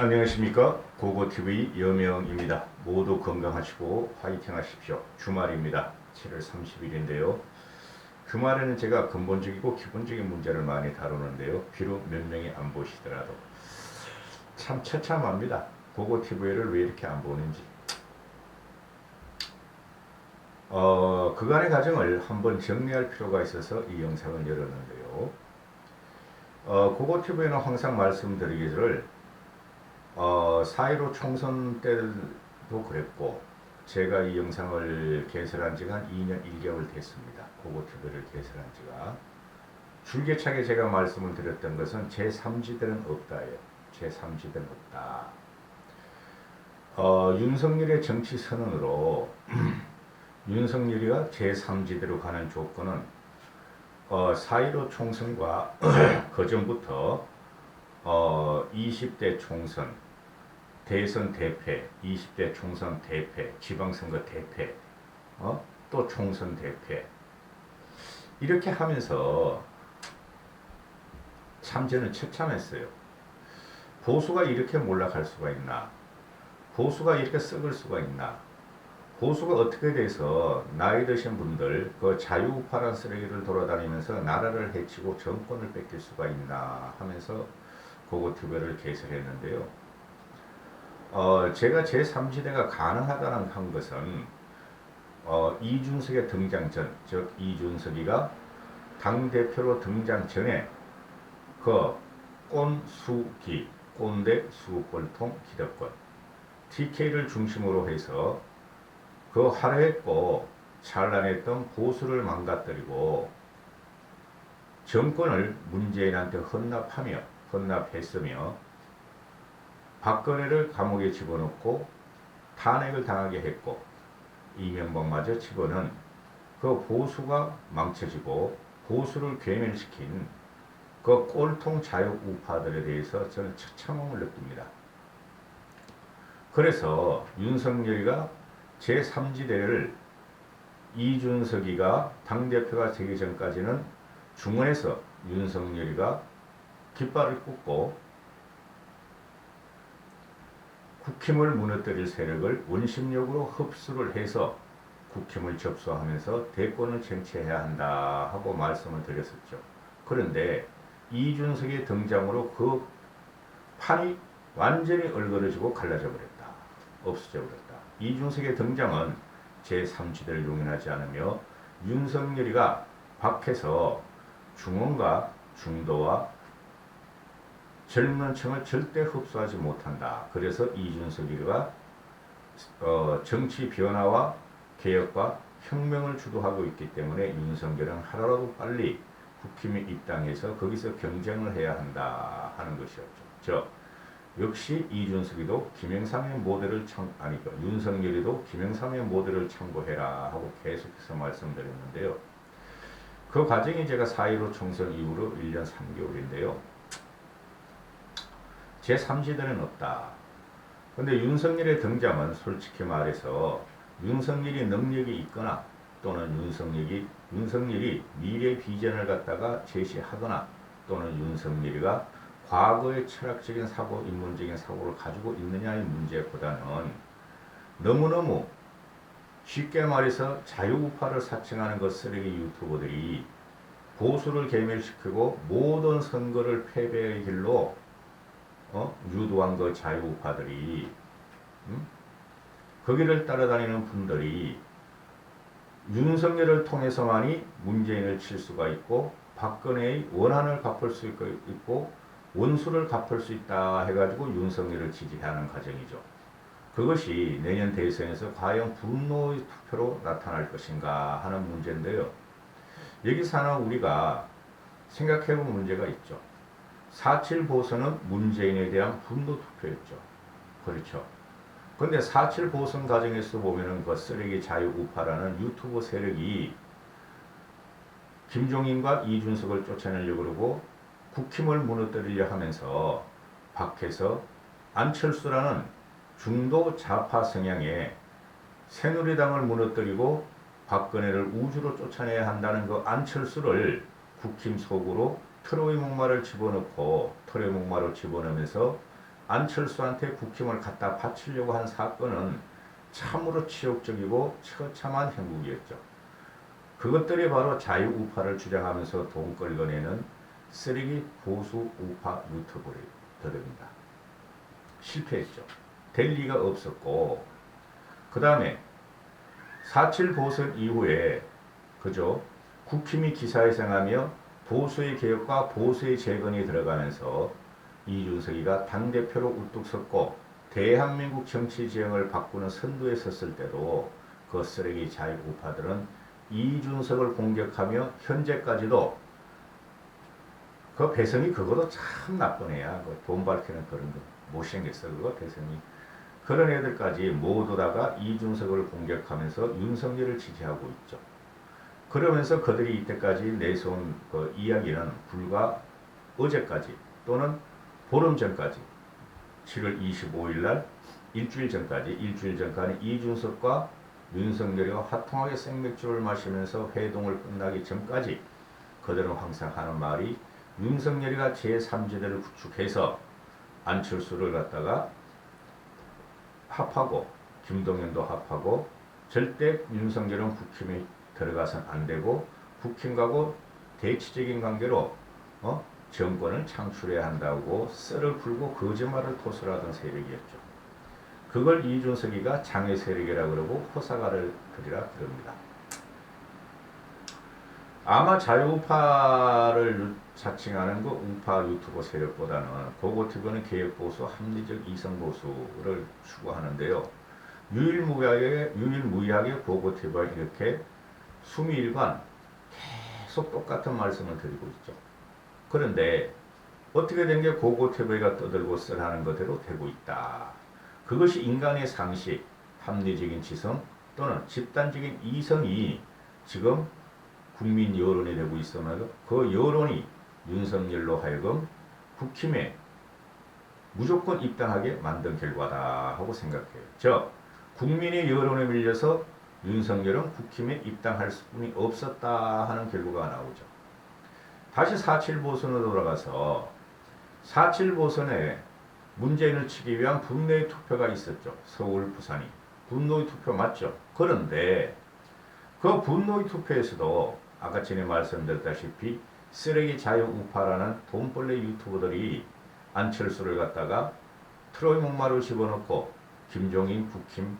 안녕하십니까, 고고TV 여명입니다. 모두 건강하시고 화이팅 하십시오. 주말입니다. 7월 30일인데요 주말에는 제가 근본적이고 기본적인 문제를 많이 다루는데요, 비록 몇 명이 안 보시더라도 참 처참합니다. 고고TV를 왜 이렇게 안 보는지. 그간의 과정을 한번 정리할 필요가 있어서 이 영상을 열었는데요, 고고TV에는 항상 말씀드리기를 4.15 총선 때도 그랬고, 제가 이 영상을 개설한 지가 한 2년 1개월 됐습니다. 고고TV를 개설한 지가. 줄기차게 제가 말씀을 드렸던 것은 제3지대는 없다예요. 제3지대는 없다. 윤석열의 정치 선언으로 윤석열이가 제3지대로 가는 조건은 4.15 총선과 그 전부터 20대 총선, 대선 대패, 20대 총선 대패, 지방선거 대패, 또 총선 대패, 이렇게 하면서 참 저는 처참했어요. 보수가 이렇게 몰락할 수가 있나? 보수가 이렇게 썩을 수가 있나? 보수가 어떻게 돼서 나이 드신 분들 그 자유우파란 쓰레기를 돌아다니면서 나라를 해치고 정권을 뺏길 수가 있나 하면서 고고TV를 개설했는데요. 제가 제3지대가 가능하다는 한 것은 이준석의 등장 전, 즉 이준석이가 당대표로 등장 전에 그 꼰수기, 꼰대 수꼴통 기득권, TK를 중심으로 해서 그 화려했고 찬란했던 보수를 망가뜨리고 정권을 문재인한테 헌납했으며 박근혜를 감옥에 집어넣고 탄핵을 당하게 했고 이명박마저 집어넣은 그 보수가 망쳐지고 보수를 괴멸시킨 그 꼴통 자유우파들에 대해서 저는 처참함을 느낍니다. 그래서 윤석열이가 제3지대를 이준석이가 당대표가 되기 전까지는 중원에서 윤석열이가 깃발을 꽂고 국힘을 무너뜨릴 세력을 원심력으로 흡수를 해서 국힘을 접수하면서 대권을 쟁취해야 한다 하고 말씀을 드렸었죠. 그런데 이준석의 등장으로 그 판이 완전히 얼그러지고 갈라져 버렸다. 없어져 버렸다. 이준석의 등장은 제3지대를 용인하지 않으며 윤석열이가 밖에서 중원과 중도와 젊은 층을 절대 흡수하지 못한다. 그래서 이준석이가 정치 변화와 개혁과 혁명을 주도하고 있기 때문에 윤석열은 하루라도 빨리 국힘에 입당해서 거기서 경쟁을 해야 한다 하는 것이었죠. 역시 이준석이도 김영삼의 모델을 윤석열이도 김영삼의 모델을 참고해라 하고 계속해서 말씀드렸는데요. 그 과정이 제가 4.15 총선 이후로 1년 3개월인데요. 제3지대는 없다. 근데 윤석열의 등장은 솔직히 말해서 윤석열이 능력이 있거나 또는 윤석열이 미래 비전을 갖다가 제시하거나 또는 윤석열이가 과거의 철학적인 사고, 인문적인 사고를 가지고 있느냐의 문제보다는 너무너무 쉽게 말해서 자유우파를 사칭하는 것 쓰레기 유튜버들이 보수를 괴멸시키고 모든 선거를 패배의 길로 유도한 그 자유우파들이 거기를 따라다니는 분들이 윤석열을 통해서만이 문재인을 칠 수가 있고 박근혜의 원한을 갚을 수 있고 원수를 갚을 수 있다 해가지고 윤석열을 지지하는 과정이죠. 그것이 내년 대선에서 과연 분노의 투표로 나타날 것인가 하는 문제인데요. 여기서 하나 우리가 생각해볼 문제가 있죠. 4.7 보선은 문재인에 대한 분노 투표였죠. 그렇죠. 근데 4.7 보선 과정에서 보면은 그 쓰레기 자유우파라는 유튜브 세력이 김종인과 이준석을 쫓아내려고 그러고 국힘을 무너뜨리려 하면서 밖에서 안철수라는 중도 좌파 성향의 새누리당을 무너뜨리고 박근혜를 우주로 쫓아내야 한다는 그 안철수를 국힘 속으로 트로이 목마를 집어넣고 트로이 목마를 집어넣으면서 안철수한테 국힘을 갖다 바치려고 한 사건은 참으로 치욕적이고 처참한 행국이었죠. 그것들이 바로 자유우파를 주장하면서 돈벌이가 내는 쓰레기 보수 우파 유튜버들입니다. 실패했죠. 될 리가 없었고, 그 다음에 4.7 보선 이후에 그저 국힘이 기사회생하며 보수의 개혁과 보수의 재건이 들어가면서 이준석이가 당대표로 우뚝 섰고 대한민국 정치 지형을 바꾸는 선두에 섰을 때도 그 쓰레기 자유우파들은 이준석을 공격하며 현재까지도 그 배성이 그거도 참 나쁜 애야. 돈 밝히는 그런 거 못생겼어. 그거 배성이. 그런 애들까지 모두 다가 이준석을 공격하면서 윤석열을 지지하고 있죠. 그러면서 그들이 이때까지 내세운 그 이야기는 불과 어제까지 또는 보름 전까지 7월 25일 날 일주일 전까지 이준석과 윤석열이가 화통하게 생맥주를 마시면서 회동을 끝나기 전까지 그들은 항상 하는 말이 윤석열이가 제3지대를 구축해서 안철수를 갖다가 합하고 김동연도 합하고 절대 윤석열은 국힘에 들어가선 안 되고 국힘과고 대치적인 관계로 정권을 창출해야 한다고 썰을 풀고 거짓말을 토설하던 세력이었죠. 그걸 이준석이가 장애 세력이라 그러고 호사가를 들이라 그럽니다. 아마 자유우파를 자칭하는 그 우파 유튜버 세력보다는 고고티브는 개혁보수, 합리적 이성보수를 추구하는데요. 유일무이하게 고고티브가 이렇게 수미일관 계속 똑같은 말씀을 드리고 있죠. 그런데 어떻게 된 게 고고티브가 떠들고 썰하는 것대로 되고 있다. 그것이 인간의 상식, 합리적인 지성 또는 집단적인 이성이 지금 국민 여론이 되고 있으면 그 여론이 윤석열로 하여금 국힘에 무조건 입당하게 만든 결과다 하고 생각해요. 즉 국민의 여론에 밀려서 윤석열은 국힘에 입당할 수뿐이 없었다 하는 결과가 나오죠. 다시 4.7 보선으로 돌아가서 4.7 보선에 문재인을 치기 위한 분노의 투표가 있었죠. 서울, 부산이. 분노의 투표 맞죠? 그런데 그 분노의 투표에서도 아까 전에 말씀드렸다시피 쓰레기 자유우파라는 돈벌레 유튜버들이 안철수를 갖다가 트로이 목마를 집어넣고 김종인 국힘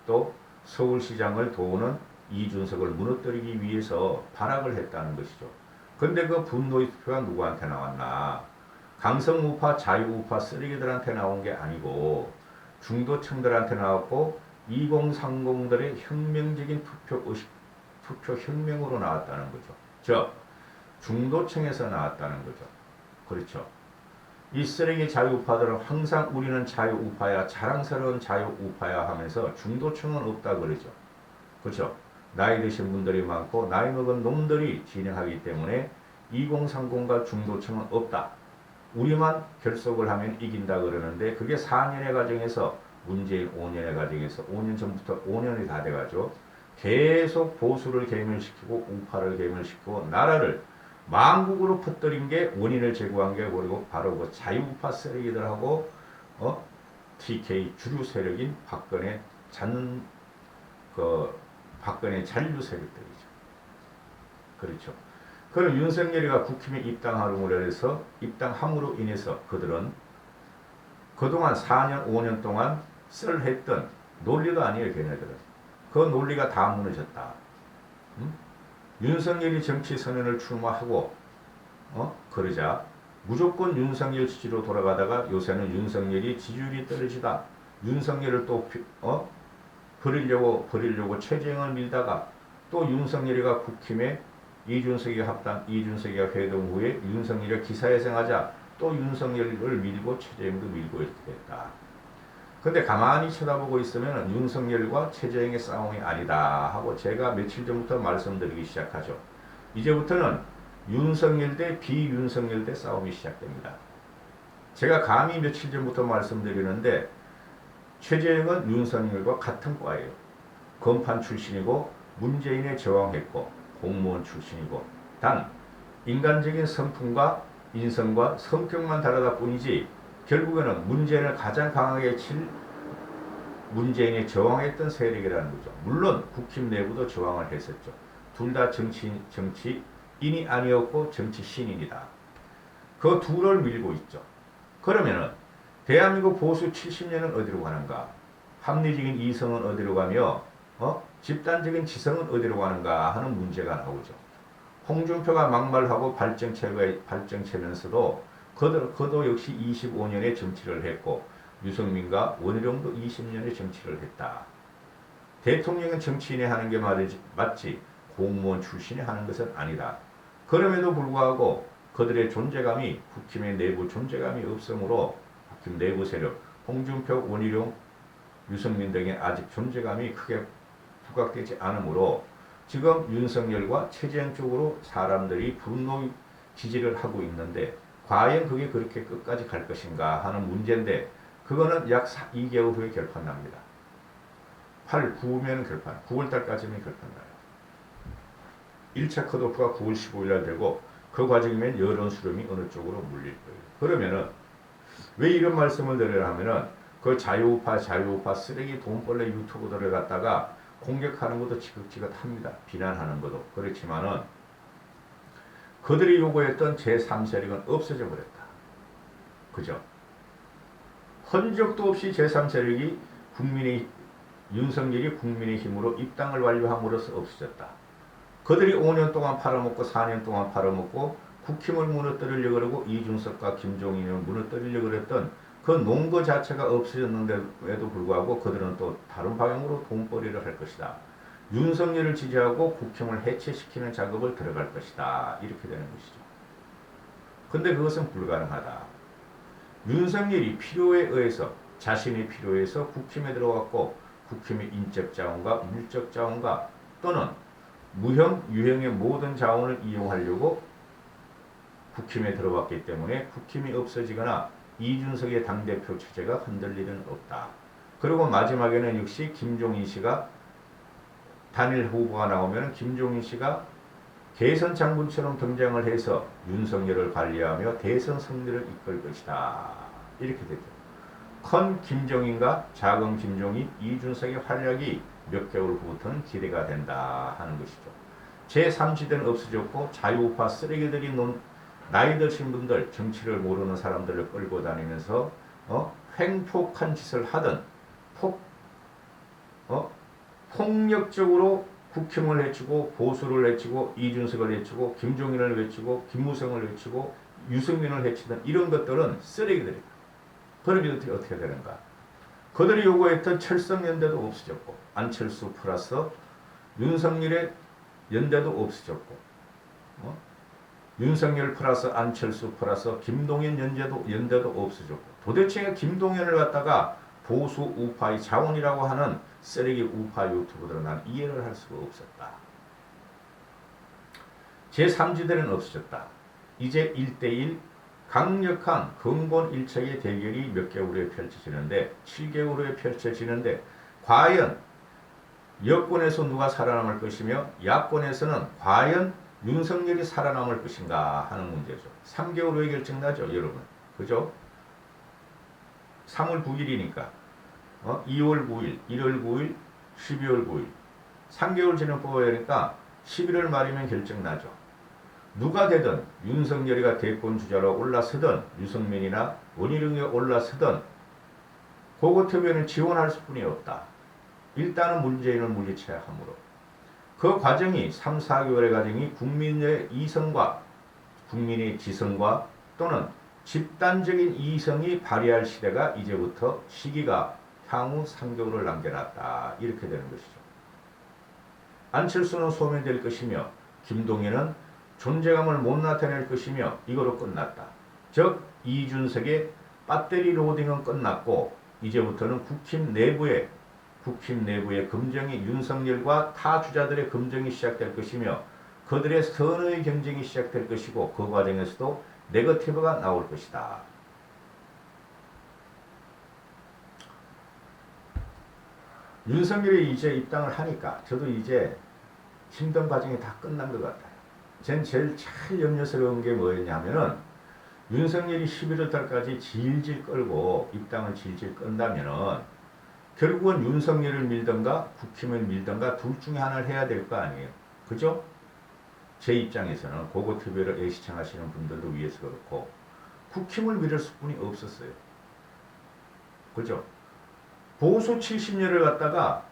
또 서울시장을 도우는 이준석을 무너뜨리기 위해서 발악을 했다는 것이죠. 근데 그 분노의 투표가 누구한테 나왔나? 강성우파, 자유우파 쓰레기들한테 나온 게 아니고 중도층들한테 나왔고 2030들의 혁명적인 투표 혁명으로 나왔다는 거죠. 즉 중도층에서 나왔다는 거죠. 그렇죠. 이 쓰레기 자유우파들은 항상 우리는 자유우파야, 자랑스러운 자유우파야 하면서 중도층은 없다 그러죠. 그렇죠. 나이 드신 분들이 많고 나이 먹은 놈들이 진행하기 때문에 2030과 중도층은 없다. 우리만 결속을 하면 이긴다 그러는데 그게 4년의 과정에서 문재인 5년의 과정에서 5년 전부터 5년이 다 돼가죠. 계속 보수를 괴멸시키고 우파를 괴멸시키고 나라를 망국으로 퍼뜨린 게 원인을 제공한 게 그리고 바로 그 자유우파 세력이들하고 TK 주류 세력인 박근혜 박근혜 잔류 세력들이죠. 그렇죠. 그럼 윤석열이가 국힘에 입당함으로 인해서 그들은 그동안 4년, 5년 동안 썰했던 논리가 아니에요, 걔네들은. 그 논리가 다 무너졌다. 윤석열이 정치 선언을 출마하고, 그러자 무조건 윤석열 지지로 돌아가다가 요새는 윤석열이 지지율이 떨어지다. 윤석열을 또, 버리려고 최재형을 밀다가 또 윤석열이가 국힘에 이준석이가 회동 후에 윤석열이가 기사회생하자 또 윤석열을 밀고 최재형도 밀고 이렇게 됐다. 근데 가만히 쳐다보고 있으면 윤석열과 최재형의 싸움이 아니다 하고 제가 며칠 전부터 말씀드리기 시작하죠. 이제부터는 윤석열 대 비윤석열 대 싸움이 시작됩니다. 제가 감히 며칠 전부터 말씀드리는데 최재형은 윤석열과 같은 과예요. 검판 출신이고 문재인에 저항했고 공무원 출신이고 단 인간적인 성품과 인성과 성격만 다르다 뿐이지 결국에는 문재인을 가장 강하게 칠 문재인이 저항했던 세력이라는 거죠. 물론 국힘 내부도 저항을 했었죠. 둘 다 정치인이 아니었고 정치신인이다. 그 둘을 밀고 있죠. 그러면은 대한민국 보수 70년은 어디로 가는가? 합리적인 이성은 어디로 가며 집단적인 지성은 어디로 가는가 하는 문제가 나오죠. 홍준표가 막말하고 발정체면서도 그도 역시 25년의 정치를 했고 유승민과 원희룡도 20년의 정치를 했다. 대통령은 정치인이 하는 게 맞지 공무원 출신이 하는 것은 아니다. 그럼에도 불구하고 그들의 존재감이 국힘의 내부 존재감이 없으므로 국힘 내부 세력 홍준표, 원희룡, 유승민 등의 아직 존재감이 크게 부각되지 않으므로 지금 윤석열과 최재형 쪽으로 사람들이 분노 지지를 하고 있는데 과연 그게 그렇게 끝까지 갈 것인가 하는 문제인데 그거는 약 2개월 후에 결판납니다. 8, 9면 결판, 9월달까지는 결판나요. 1차 컷오프가 9월 15일날 되고 그 과정이면 여론 수렴이 어느 쪽으로 물릴 거예요. 그러면은 왜 이런 말씀을 드리려 하면은 그 자유우파 쓰레기 돈벌레 유튜브들을 갖다가 공격하는 것도 지긋지긋합니다. 비난하는 것도. 그렇지만은 그들이 요구했던 제3세력은 없어져 버렸다. 그죠? 흔적도 없이 제3세력이 윤석열이 국민의힘으로 입당을 완료함으로써 없어졌다. 그들이 5년 동안 팔아먹고 4년 동안 팔아먹고 국힘을 무너뜨리려고 그러고 이준석과 김종인을 무너뜨리려고 그랬던 그 농거 자체가 없어졌는데도 불구하고 그들은 또 다른 방향으로 돈벌이를 할 것이다. 윤석열을 지지하고 국힘을 해체시키는 작업을 들어갈 것이다. 이렇게 되는 것이죠. 근데 그것은 불가능하다. 윤석열이 필요에 의해서 자신의 필요에 의해서 국힘에 들어갔고 국힘의 인적 자원과 물적 자원과 또는 무형, 유형의 모든 자원을 이용하려고 국힘에 들어왔기 때문에 국힘이 없어지거나 이준석의 당대표 체제가 흔들릴 일은 없다. 그리고 마지막에는 역시 김종인 씨가 단일 후보가 나오면 김종인 씨가 개선 장군처럼 등장을 해서 윤석열을 관리하며 대선 승리를 이끌 것이다. 이렇게 되죠. 큰 김종인과 작은 김종인, 이준석의 활약이 몇 개월 후부터는 기대가 된다 하는 것이죠. 제3지대는 없어졌고 자유우파 쓰레기들이 나이 드신 분들, 정치를 모르는 사람들을 끌고 다니면서 횡폭한 짓을 하든 폭력적으로 국힘을 해치고 보수를 해치고 이준석을 해치고 김종인을 해치고 김무성을 해치고 유승민을 해치던 이런 것들은 쓰레기들이다. 그러면 어떻게 되는가? 그들이 요구했던 철성연대도 없어졌고 안철수 플러스 윤석열의 연대도 없어졌고 윤석열 플러스 안철수 플러스 김동연 연대도 없어졌고 도대체 김동연을 갖다가 보수 우파의 자원이라고 하는 쓰레기 우파 유튜브들은 난 이해를 할 수가 없었다. 제3지대는 없어졌다. 이제 1대1 강력한 근본일체의 대결이 몇 개월 후에 펼쳐지는데 7개월 후에 펼쳐지는데 과연 여권에서 누가 살아남을 것이며 야권에서는 과연 윤석열이 살아남을 것인가 하는 문제죠. 3개월 후에 결정나죠, 여러분. 그죠? 3월 9일이니까 2월 9일, 1월 9일, 12월 9일 3개월 지나 뽑아야 하니까 11월 말이면 결정나죠. 누가 되든 윤석열이가 대권 주자로 올라서든 유승민이나 원희룡이 올라서든 그것 때문에 지원할 수뿐이 없다. 일단은 문재인을 물리쳐야 하므로 그 과정이 3, 4개월의 과정이 국민의 이성과 국민의 지성과 또는 집단적인 이성이 발휘할 시대가 이제부터 시기가 향후 3개월을 남겨놨다. 이렇게 되는 것이죠. 안철수는 소멸될 것이며 김동연은 존재감을 못 나타낼 것이며 이거로 끝났다. 즉 이준석의 배터리 로딩은 끝났고 이제부터는 국힘 내부의 금정이 윤석열과 타 주자들의 금정이 시작될 것이며 그들의 선의 경쟁이 시작될 것이고 그 과정에서도 네거티브가 나올 것이다. 윤석열이 이제 입당을 하니까 저도 이제 힘든 과정이 다 끝난 것 같아요. 전 제일 염려스러운 게 뭐였냐면은 윤석열이 11월 달까지 질질 끌고 입당을 질질 끈다면은 결국은 윤석열을 밀던가 국힘을 밀던가 둘 중에 하나를 해야 될 거 아니에요. 그죠? 제 입장에서는 고고TV를 시청하시는 분들도 위해서 그렇고 국힘을 밀을 수뿐이 없었어요. 그죠? 보수 70년을 갖다가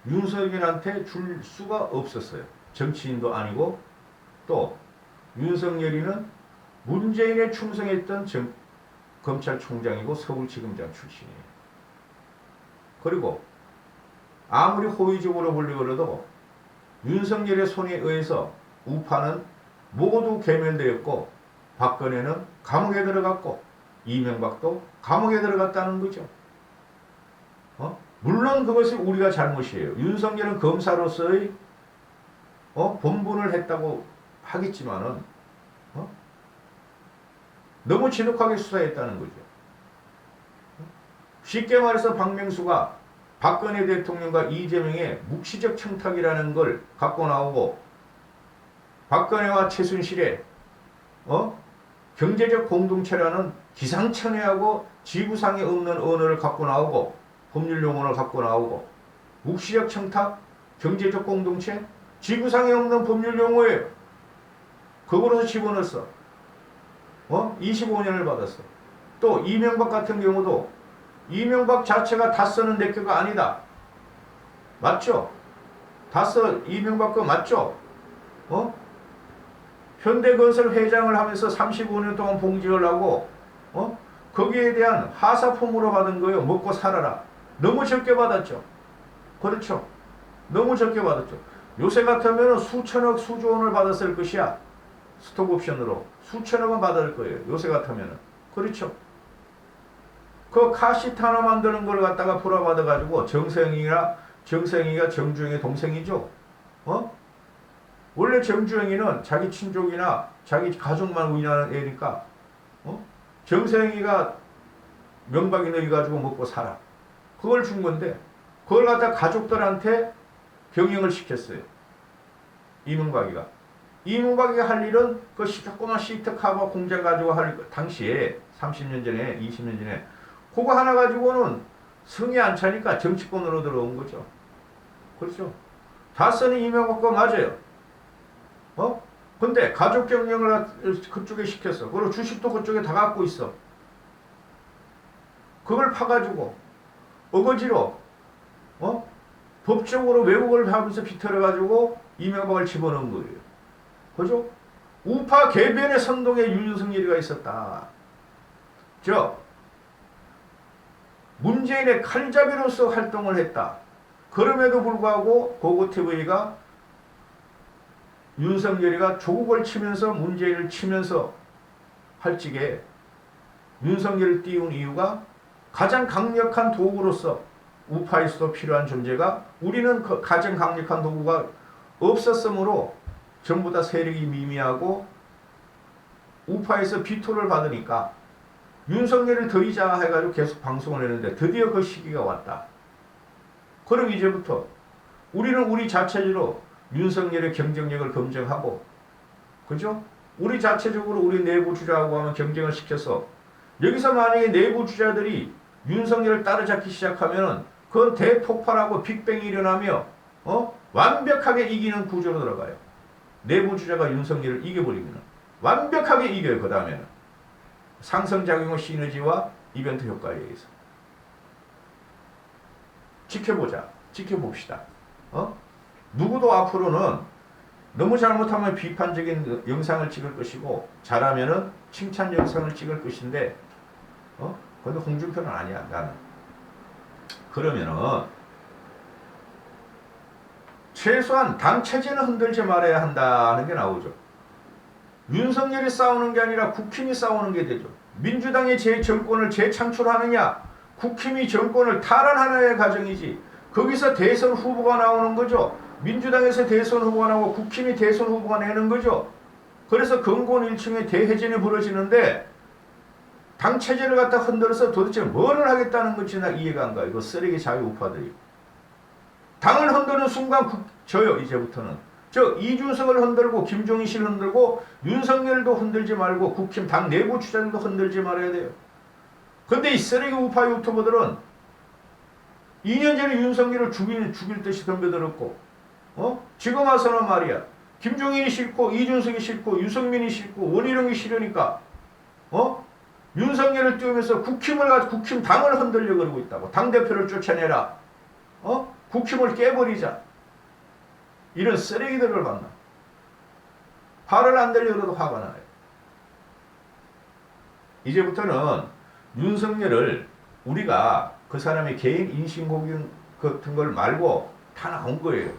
윤석열한테 줄 수가 없었어요. 정치인도 아니고 또 윤석열이는 문재인에 충성했던 검찰총장이고 서울지검장 출신이에요. 그리고 아무리 호의적으로 보려고 윤석열의 손에 의해서 우파는 모두 괴멸되었고 박근혜는 감옥에 들어갔고 이명박도 감옥에 들어갔다는 거죠. 물론 그것이 우리가 잘못이에요. 윤석열은 검사로서의 본분을 했다고 하겠지만은 너무 지독하게 수사했다는 거죠. 쉽게 말해서 박명수가 박근혜 대통령과 이재명의 묵시적 청탁이라는 걸 갖고 나오고 박근혜와 최순실의 경제적 공동체라는 기상천외하고 지구상에 없는 언어를 갖고 나오고 법률 용어를 갖고 나오고 묵시적 청탁, 경제적 공동체, 지구상에 없는 법률 용어예요. 그거로서 집어넣었어. 25년을 받았어. 또 이명박 같은 경우도 이명박 자체가 다 쓰는 대표가 아니다. 맞죠? 다 써 이명박 거 맞죠? 현대건설 회장을 하면서 35년 동안 봉직을 하고 거기에 대한 하사품으로 받은 거예요. 먹고 살아라. 너무 적게 받았죠. 그렇죠. 너무 적게 받았죠. 요새 같으면 수천억 수조 원을 받았을 것이야. 스톡옵션으로 수천억은 받을 거예요. 요새 같으면. 그렇죠. 그 카시트 하나 만드는 걸 갖다가 불화받아가지고 정세영이가 정주영의 동생이죠. 원래 정주영이는 자기 친족이나 자기 가족만 운영하는 애니까 정세영이가 명박이 넣어가지고 먹고 살아. 그걸 준 건데 그걸 갖다 가족들한테 경영을 시켰어요. 이명박이가 할 일은 그 조그만 시트 카바 공장 가지고 할 당시에 30년 전에 20년 전에 그거 하나 가지고는 성이 안 차니까 정치권으로 들어온 거죠. 그렇죠. 다스는 이명박 거 맞아요. 근데 가족 경영을 그쪽에 시켰어. 그리고 주식도 그쪽에 다 갖고 있어. 그걸 파가지고 어거지로 법적으로 왜곡을 하면서 비틀어가지고 이명박을 집어넣은 거예요. 그죠? 우파 개변의 선동에 윤석열이가 있었다. 문재인의 칼잡이로서 활동을 했다. 그럼에도 불구하고 고고TV가 윤석열이가 조국을 치면서 문재인을 치면서 할지게 윤석열을 띄운 이유가 가장 강력한 도구로서 우파에서도 필요한 존재가 우리는 그 가장 강력한 도구가 없었으므로 전부 다 세력이 미미하고 우파에서 비토를 받으니까 윤석열을 더이자 해가지고 계속 방송을 했는데 드디어 그 시기가 왔다. 그럼 이제부터 우리는 우리 자체적으로 윤석열의 경쟁력을 검증하고 그죠? 우리 자체적으로 우리 내부 주자하고 하면 경쟁을 시켜서 여기서 만약에 내부 주자들이 윤석열을 따라잡기 시작하면 그건 대폭발하고 빅뱅이 일어나며 완벽하게 이기는 구조로 들어가요. 내부 주자가 윤석열을 이겨버리면 완벽하게 이겨요. 그 다음에는 상승작용의 시너지와 이벤트 효과에 의해서 지켜봅시다. 누구도 앞으로는 너무 잘못하면 비판적인 영상을 찍을 것이고 잘하면은 칭찬 영상을 찍을 것인데 근데 홍준표는 아니야. 나는 그러면은 최소한 당 체제는 흔들지 말아야 한다는 게 나오죠. 윤석열이 싸우는 게 아니라 국힘이 싸우는 게 되죠. 민주당이 정권을 재창출하느냐 국힘이 정권을 탈환하느냐의 과정이지 거기서 대선 후보가 나오는 거죠. 민주당에서 대선 후보가 나오고 국힘이 대선 후보가 내는 거죠. 그래서 근본일충의 대회전이 벌어지는데 당 체제를 갖다 흔들어서 도대체 뭐를 하겠다는 건지 나 이해가 안 가요. 이거 쓰레기 자유 우파들이. 당을 흔드는 순간 져요. 이제부터는. 저 이준석을 흔들고 김종인 씨를 흔들고 윤석열도 흔들지 말고 국힘 당 내부 주자들도 흔들지 말아야 돼요. 근데 이 쓰레기 우파 유튜버들은 2년 전에 윤석열을 죽일 듯이 덤벼들었고 지금 와서는 말이야 김종인이 싫고 이준석이 싫고 유승민이 싫고 원희룡이 싫으니까 윤석열을 띄우면서 국힘 당을 흔들려 그러고 있다고. 당대표를 쫓아내라. 국힘을 깨버리자. 이런 쓰레기들을 만나. 화를 안 내려 그래도 화가 나요. 이제부터는 윤석열을 우리가 그 사람의 개인 인신공격 같은 걸 말고 다 나온 거예요.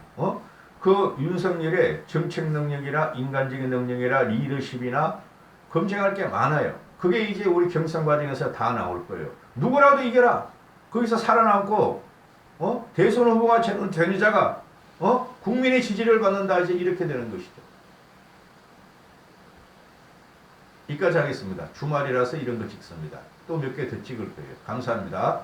그 윤석열의 정책 능력이나 인간적인 능력이나 리더십이나 검증할 게 많아요. 그게 이제 우리 경선 과정에서 다 나올 거예요. 누구라도 이겨라. 거기서 살아남고 대선 후보가 되는 자가 국민의 지지를 받는다. 이제 이렇게 되는 것이죠. 여기까지 하겠습니다. 주말이라서 이런 거 찍습니다. 또 몇 개 더 찍을 거예요. 감사합니다.